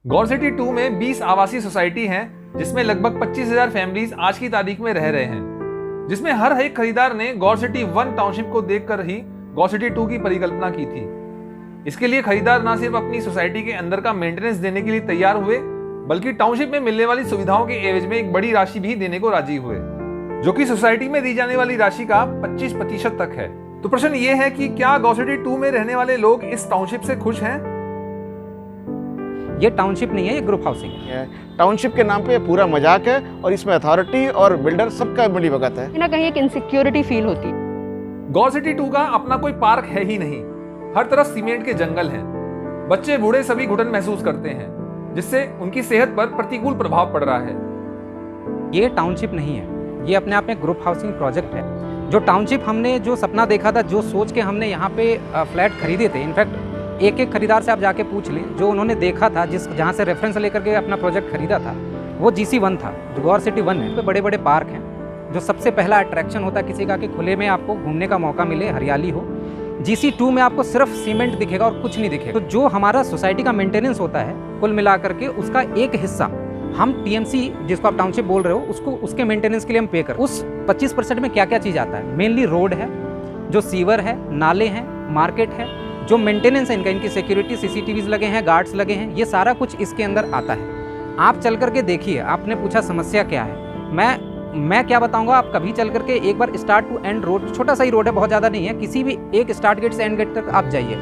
गौर city 2 में 20 आवासीय society हैं, जिसमें लगभग 25,000 फैमिलीज आज की तारीख में रह रहे हैं, जिसमें हर एक खरीदार ने गौर सिटी 1 टाउनशिप को देखकर ही गौर सिटी 2 की परिकल्पना की थी। इसके लिए खरीदार न सिर्फ अपनी सोसाइटी के अंदर का मेंटेनेंस देने के लिए तैयार हुए, बल्कि टाउनशिप में मिलने वाली सुविधाओं के एवज में एक बड़ी राशि भी देने को राजी हुए, जो कि सोसाइटी में दी जाने वाली राशि का 25% तक है। तो प्रश्न ये है कि क्या गौर सिटी 2 में रहने वाले लोग इस टाउनशिप से खुश हैं? ये टाउनशिप नहीं है, ये ग्रुप हाउसिंग है। टाउनशिप के नाम पे पूरा मजाक है और इसमें अथॉरिटी और बिल्डर सबका मिली भगत है। कहीं ना कहीं एक इनसिक्योरिटी फील होती है। गौर सिटी 2 का अपना कोई पार्क है ही नहीं, हर तरफ सीमेंट के जंगल हैं। बच्चे बूढ़े सभी घुटन महसूस करते हैं, जिससे उनकी सेहत पर प्रतिकूल प्रभाव पड़ रहा है। ये टाउनशिप नहीं है, ये अपने आप में ग्रुप हाउसिंग प्रोजेक्ट है। जो टाउनशिप हमने जो सपना देखा था, जो सोच के हमने यहाँ पे फ्लैट खरीदे थे, इनफैक्ट एक खरीदार से आप जाके पूछ लें, जो उन्होंने देखा था, जहाँ से रेफरेंस लेकर के अपना प्रोजेक्ट खरीदा था, वो GC1 था, जो गौर सिटी 1 है। बड़े बड़े पार्क हैं, जो सबसे पहला अट्रैक्शन होता है किसी का कि खुले में आपको घूमने का मौका मिले, हरियाली हो। GC2 में आपको सिर्फ सीमेंट दिखेगा और कुछ नहीं दिखेगा। तो जो हमारा सोसाइटी का मेंटेनेंस होता है, कुल मिलाकर के उसका एक हिस्सा हम TMC, जिसको आप टाउनशिप बोल रहे हो, उसके मेंटेनेंस के लिए हम पे कर। उस 25% में क्या क्या चीज़ आता है? मेनली रोड है, जो सीवर है, नाले हैं, मार्केट है, जो मेंटेनेंस है इनकी सिक्योरिटी, CCTVs लगे हैं, गार्ड्स लगे हैं, ये सारा कुछ इसके अंदर आता है। आप चल करके देखिए, आपने पूछा समस्या क्या है, मैं क्या बताऊंगा, आप कभी चल करके एक बार स्टार्ट टू एंड रोड, छोटा सा ही रोड है, बहुत ज़्यादा नहीं है, किसी भी एक स्टार्ट गेट से एंड गेट तक आप जाइए,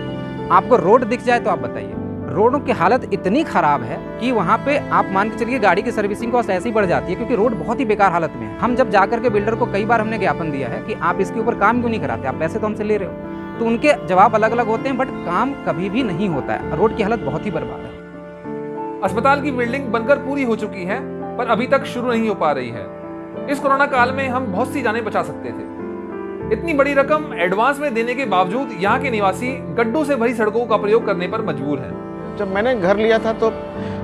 आपको रोड दिख जाए तो आप बताइए। रोडों की हालत इतनी ख़राब है कि वहाँ पे आप मान के चलिए गाड़ी की सर्विसिंग कॉस्ट ऐसी बढ़ जाती है, क्योंकि रोड बहुत ही बेकार हालत में है। हम जब जाकर के बिल्डर को कई बार हमने ज्ञापन दिया है कि आप इसके ऊपर काम क्यों नहीं कराते, आप पैसे तो हमसे ले रहे हो, तो उनके जवाब अलग अलग होते हैं, बट काम कभी भी नहीं होता है। रोड की हालत बहुत ही बर्बाद है। अस्पताल की बिल्डिंग बनकर पूरी हो चुकी है, पर अभी तक शुरू नहीं हो पा रही है। इस कोरोना काल में हम बहुत सी जानें बचा सकते थे। इतनी बड़ी रकम एडवांस में देने के बावजूद यहाँ के निवासी गड्ढों से भरी सड़कों का प्रयोग करने पर मजबूर हैं। जब मैंने घर लिया था तो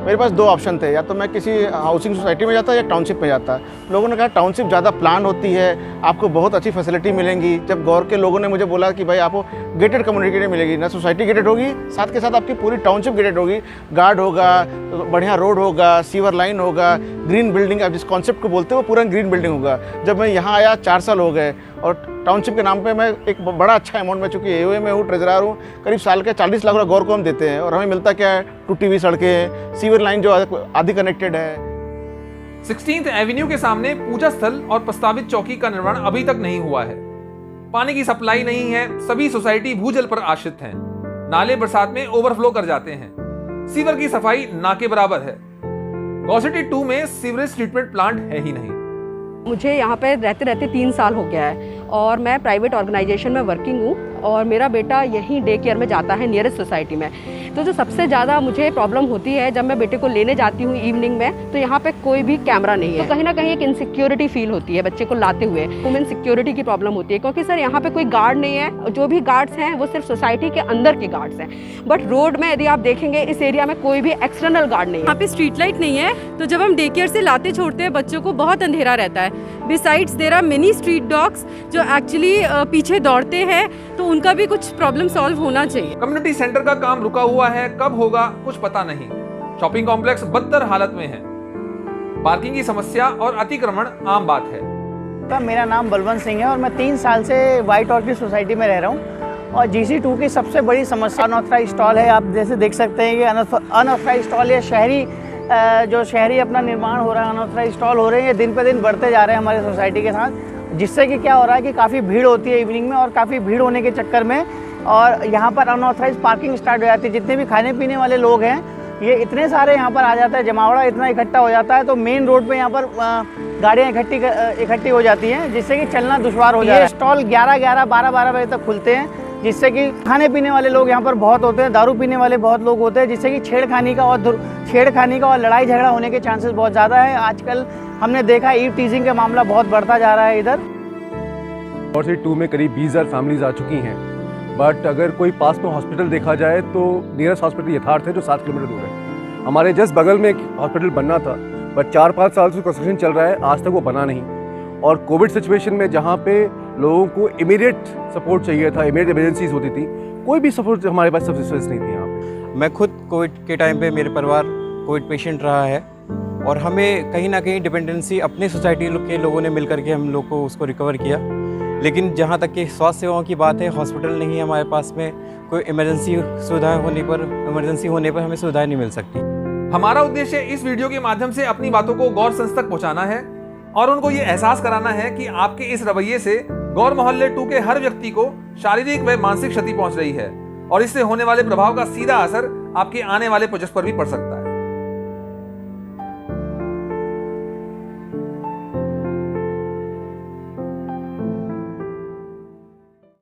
मेरे पास 2 ऑप्शन थे, या तो मैं किसी हाउसिंग सोसाइटी में जाता या टाउनशिप में जाता। लोगों ने कहा टाउनशिप ज़्यादा प्लान होती है, आपको बहुत अच्छी फैसिलिटी मिलेंगी। जब गौर के लोगों ने मुझे बोला कि भाई आपको गेटेड कम्युनिटी मिलेगी, ना सोसाइटी गेटेड होगी, साथ के साथ आपकी पूरी टाउनशिप गेटेड होगी, गार्ड होगा, बढ़िया रोड होगा, सीवर लाइन होगा, ग्रीन बिल्डिंग, आप जिस कॉन्सेप्ट को बोलते हो वो पूरा ग्रीन बिल्डिंग होगा। जब मैं यहाँ आया 4 साल हो गए और टाउनशिप के नाम पे मैं एक बड़ा अच्छा अमाउंट में, चूँकि AOA में हूँ, ट्रेजरर हूँ, करीब साल के 40 लाख रुपये गौर को हम देते हैं, और हमें मिलता क्या है? टूटी हुई सड़कें हैं, सीवर लाइन जो आधी कनेक्टेड है। 16th एवेन्यू के सामने पूजा स्थल और प्रस्तावित चौकी का निर्माण अभी तक नहीं हुआ है। पानी की सप्लाई नहीं है, सभी सोसाइटी भूजल पर आश्रित हैं। नाले बरसात में ओवरफ्लो कर जाते हैं। सीवर की सफाई ना के बराबर है। गौर सिटी 2 में सीवरेज ट्रीटमेंट प्लांट है ही नहीं। मुझे यहाँ पे रहते रहते 3 साल हो गया है और मैं प्राइवेट ऑर्गेनाइजेशन में वर्किंग हूँ और मेरा बेटा यहीं डे केयर में जाता है नियरेस्ट सोसाइटी में। तो जो सबसे ज़्यादा मुझे प्रॉब्लम होती है जब मैं बेटे को लेने जाती हूँ इवनिंग में, तो यहाँ पे कोई भी कैमरा नहीं है। तो कहीं ना कहीं एक इनसिक्योरिटी फील होती है बच्चे को लाते हुए। वुमेन सिक्योरिटी की प्रॉब्लम होती है, क्योंकि सर यहाँ पे कोई गार्ड नहीं है, जो भी गार्ड्स हैं वो सिर्फ सोसाइटी के अंदर के गार्ड्स हैं। बट रोड में यदि आप देखेंगे, इस एरिया में कोई भी एक्सटर्नल गार्ड नहीं है। यहाँ पे स्ट्रीट लाइट नहीं है, तो जब हम डे केयर से लाते छोड़ते हैं बच्चों को, बहुत अंधेरा रहता है। Besides there are many street dogs जो एक्चुअली पीछे दौड़ते हैं, तो उनका भी कुछ प्रॉब्लम सॉल्व होना चाहिए। कम्युनिटी सेंटर का काम रुका हुआ है, कब होगा कुछ पता नहीं। शॉपिंग कॉम्प्लेक्स बदतर हालत में है। पार्किंग की समस्या और अतिक्रमण आम बात है। मेरा नाम बलवंत सिंह है और मैं 3 साल से व्हाइट ऑर्किड सोसाइटी में रह रहा हूँ। और GC2 की सबसे बड़ी समस्या अनऑथराइज्ड स्टॉल है। आप जैसे देख सकते हैं कि अनऑथराइज्ड स्टॉल या शहरी अपना निर्माण हो रहा है, अनऑथराइज्ड स्टॉल हो रहे हैं, ये दिन पे दिन बढ़ते जा रहे हैं हमारे सोसाइटी के साथ, जिससे कि क्या हो रहा है कि काफ़ी भीड़ होती है इवनिंग में, और काफ़ी भीड़ होने के चक्कर में और यहाँ पर अनऑथराइज्ड पार्किंग स्टार्ट हो जाती है। जितने भी खाने पीने वाले लोग हैं, ये इतने सारे यहाँ पर आ जाता है, जमावड़ा इतना इकट्ठा हो जाता है, तो मेन रोड पे यहाँ पर गाड़ियाँ इकट्ठी हो जाती हैं, जिससे कि चलना दुश्वार हो जाता है। स्टॉल 11-11, 12-12 बजे तक खुलते हैं, जिससे कि खाने पीने वाले लोग यहाँ पर बहुत होते हैं, दारू पीने वाले बहुत लोग होते हैं, जिससे कि छेड़खानी का और लड़ाई झगड़ा होने के चांसेस बहुत ज़्यादा है। आजकल हमने देखा ईव टीजिंग का मामला बहुत बढ़ता जा रहा है इधर। गौर सिटी 2 में करीब 20,000 फैमिलीज आ चुकी हैं, बट अगर कोई पास में हॉस्पिटल देखा जाए तो नियरेस्ट हॉस्पिटल यथार्थ है, जो 7 किलोमीटर दूर है। हमारे जस्ट बगल में एक हॉस्पिटल बनना था, बट 4-5 साल से कंस्ट्रक्शन चल रहा है, आज तक वो बना नहीं। और कोविड सिचुएशन में जहाँ पे लोगों को इमीडिएट सपोर्ट चाहिए था, इमीडिएट इमरजेंसीज होती थी, कोई भी सपोर्ट हमारे पास सर्विसेज नहीं थी यहाँ पे। मैं खुद कोविड के टाइम पे मेरे परिवार कोविड पेशेंट रहा है और हमें कहीं ना कहीं डिपेंडेंसी अपने सोसाइटी के लोगों ने मिलकर के हम लोग को उसको रिकवर किया। लेकिन जहाँ तक कि स्वास्थ्य सेवाओं की बात है, हॉस्पिटल नहीं है हमारे पास में, कोई इमरजेंसी होने पर हमें सुविधाएं नहीं मिल सकती। हमारा उद्देश्य इस वीडियो के माध्यम से अपनी बातों को गौर संस तक पहुंचाना है और उनको ये एहसास कराना है कि आपके इस रवैये से गौर मोहल्ले 2 के हर व्यक्ति को शारीरिक व मानसिक क्षति पहुंच रही है और इससे होने वाले प्रभाव का सीधा असर आपके आने वाले प्रोजेक्ट पर भी पड़ सकता है।